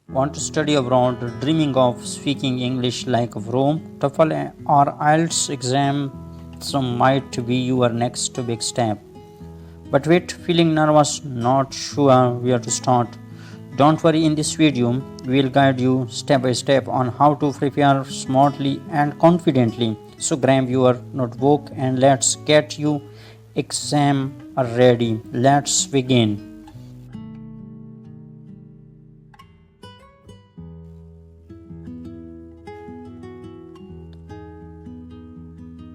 Want to study abroad, dreaming of speaking English like Rome? TOEFL or IELTS exams might be your next big step. But wait, feeling nervous, not sure where to start? Don't worry, in this video, we'll guide you step by step on how to prepare smartly and confidently. So grab your notebook and let's get you exam ready. Let's begin.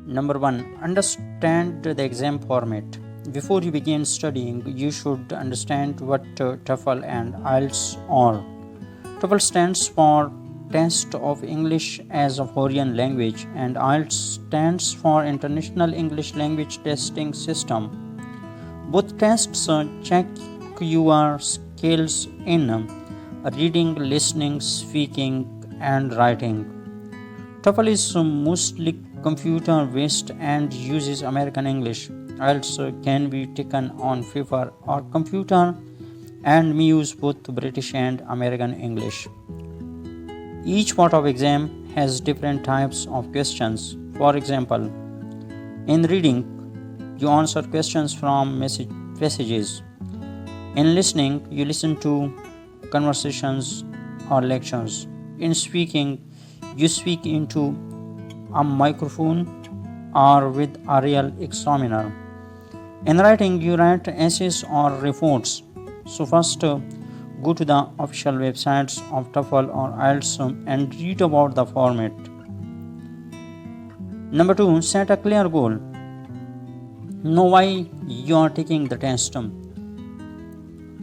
Number 1. Understand the exam format. Before you begin studying, you should understand what TOEFL and IELTS are. TOEFL stands for Test of English as a Foreign Language, and IELTS stands for International English Language Testing System. Both tests check your skills in reading, listening, speaking, and writing. TOEFL is mostly computer based and uses American English. IELTS can be taken on paper or computer and may use both British and American English. Each part of exam has different types of questions. For example, in reading, you answer questions from messages. In listening, you listen to conversations or lectures. In speaking, you speak into a microphone or with a real examiner. In writing, you write essays or reports. So first, go to the official websites of TOEFL or IELTS and read about the format. Number 2, set a clear goal. Know why you are taking the test.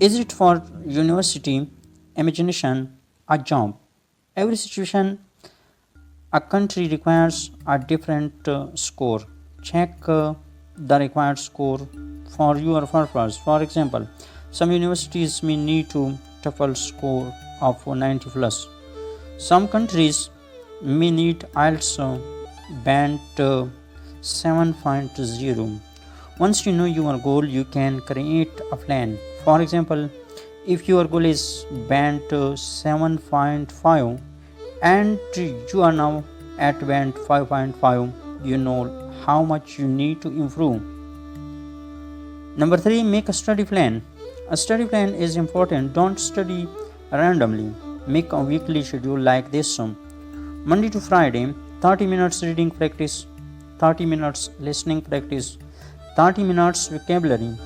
Is it for university, imagination, a job? Every situation, a country requires a different score. Check the required score for your purpose. For example, some universities may need to TOEFL score of 90 plus. Some countries may need IELTS band 7.0. Once you know your goal, you can create a plan. For example, if your goal is band 7.5 and you are now at band 5.5, you know how much you need to improve. Number 3, make a study plan. A study plan is important. Don't study randomly. Make a weekly schedule like this. Monday to Friday, 30 minutes reading practice, 30 minutes listening practice, 30 minutes vocabulary,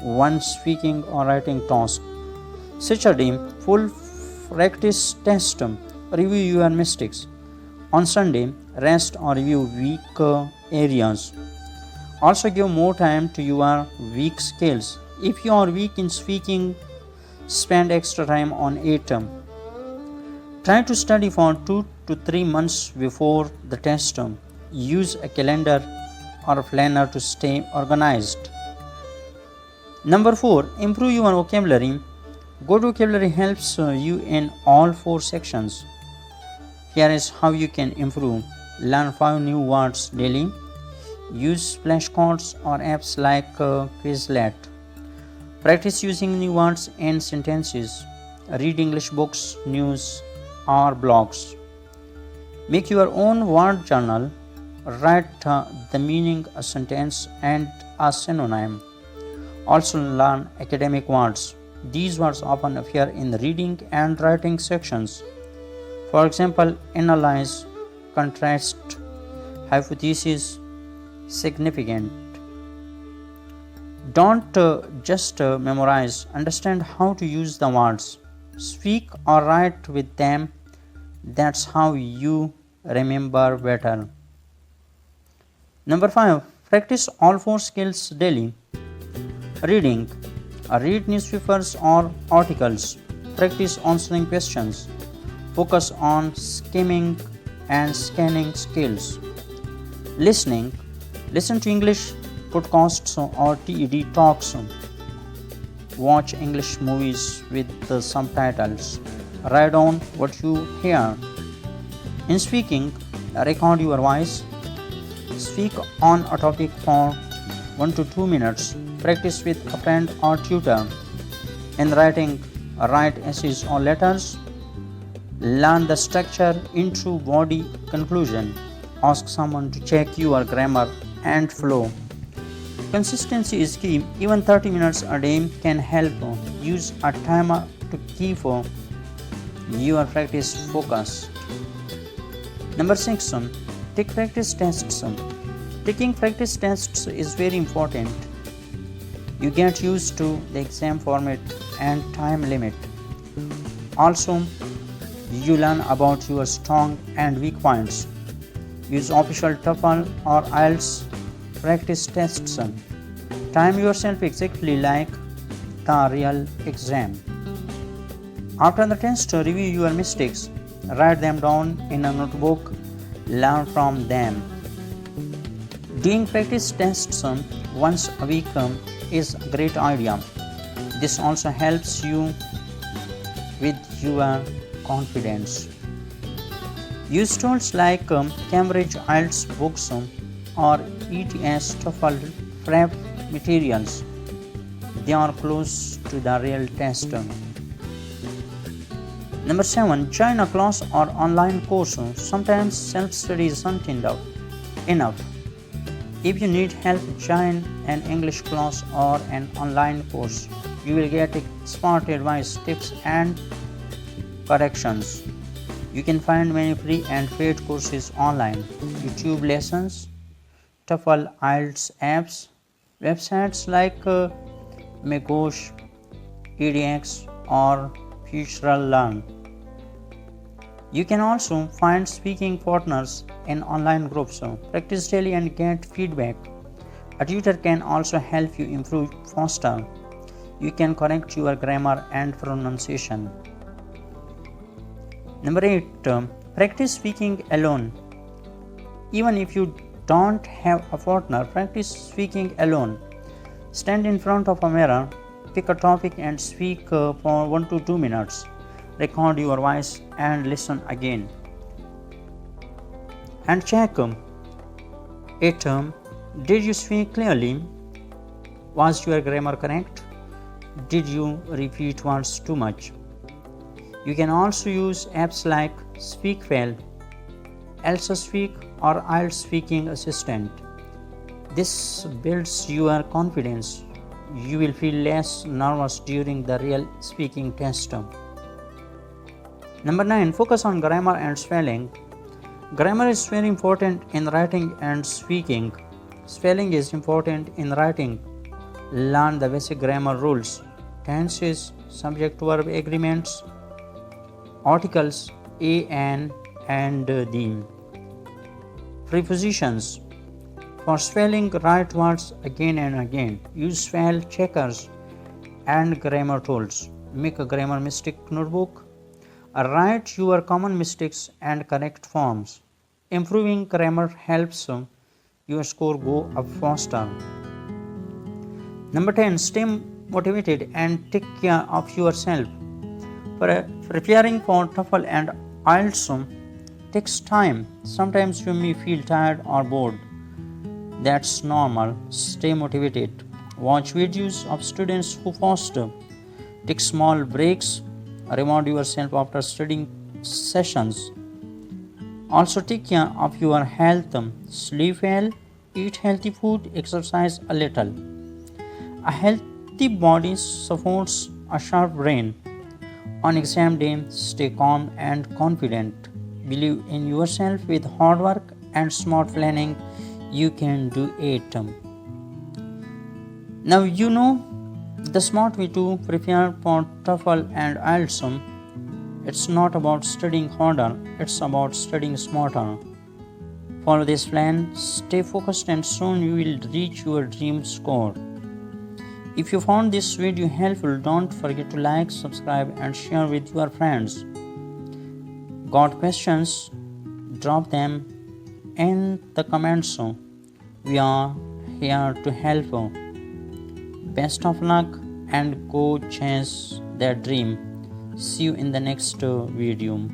1 speaking or writing task. Saturday, full practice test. Review your mistakes. On Sunday, rest or review weak areas. Also give more time to your weak skills. If you are weak in speaking, spend extra time on it. Try to study for 2 to 3 months before the test. Use a calendar or a planner to stay organized. Number 4, improve your vocabulary. Good vocabulary helps you in all 4 sections. Here is how you can improve. Learn 5 new words daily. Use flashcards or apps like Quizlet. Practice using new words and sentences. Read English books, news, or blogs. Make your own word journal. Write the meaning of a sentence and a synonym. Also learn academic words. These words often appear in the reading and writing sections. For example, analyze, contrast, hypothesis, significant. Don't just memorize, understand how to use the words. Speak or write with them. That's how you remember better. Number 5, practice all 4 skills daily. Reading. Read newspapers or articles. Practice answering questions. Focus on skimming and scanning skills. Listening. Listen to English podcasts or TED talks. Watch English movies with the subtitles. Write down what you hear. In speaking, record your voice. Speak on a topic for 1 to 2 minutes. Practice with a friend or tutor. In writing, write essays or letters. Learn the structure, intro, body, conclusion. Ask someone to check your grammar and flow. Consistency is key. Even 30 minutes a day can help. Use a timer to keep your practice focused. Number 6. Take practice tests. Taking practice tests is very important. You get used to the exam format and time limit. Also, you learn about your strong and weak points. Use official TOEFL or IELTS practice tests. Time yourself exactly like the real exam. After the test, review your mistakes. Write them down in a notebook. Learn from them. Doing practice tests once a week is a great idea. This also helps you with your confidence. Use tools like Cambridge IELTS books or ETS TOEFL prep materials. They are close to the real test. Number 7. Join a class or online course. Sometimes self-study isn't enough. If you need help, join an English class or an online course. You will get expert advice, tips and corrections. You can find many free and paid courses online. YouTube lessons, TOEFL IELTS apps, websites like Magosh, edX or Future Learn. You can also find speaking partners in online groups. Practice daily and get feedback. A tutor can also help you improve faster. You can correct your grammar and pronunciation. Number 8. Practice speaking alone. Even if you don't have a partner, practice speaking alone. Stand in front of a mirror, pick a topic and speak for 1 to 2 minutes. Record your voice and listen again. And check it. Did you speak clearly? Was your grammar correct? Did you repeat words too much? You can also use apps like SpeakWell, Elsa Speak or IELTS Speaking Assistant. This builds your confidence. You will feel less nervous during the real speaking test. Number 9. Focus on grammar and spelling. Grammar is very important in writing and speaking. Spelling is important in writing. Learn the basic grammar rules: tenses, subject-verb agreements, articles a, an, and the. Prepositions. For spelling, write words again and again. Use spell checkers and grammar tools. Make a grammar mistake notebook. Write your common mistakes and correct forms. Improving grammar helps your score go up faster. Number 10. Stay motivated and take care of yourself. Preparing for TOEFL and IELTS takes time. Sometimes you may feel tired or bored. That's normal. Stay motivated. Watch videos of students who faster. Take small breaks. Reward yourself after studying sessions. Also take care of your health. Sleep well, eat healthy food, exercise a little. A healthy body supports a sharp brain. On exam day, stay calm and confident. Believe in yourself. With hard work and smart planning, you can do it. Now you know the smart way to prepare for TOEFL and IELTS. It's not about studying harder, it's about studying smarter. Follow this plan, stay focused, and soon you will reach your dream score. If you found this video helpful, don't forget to like, subscribe, and share with your friends. Got questions? Drop them in the comments. We are here to help. Best of luck and go chase their dream. See you in the next video.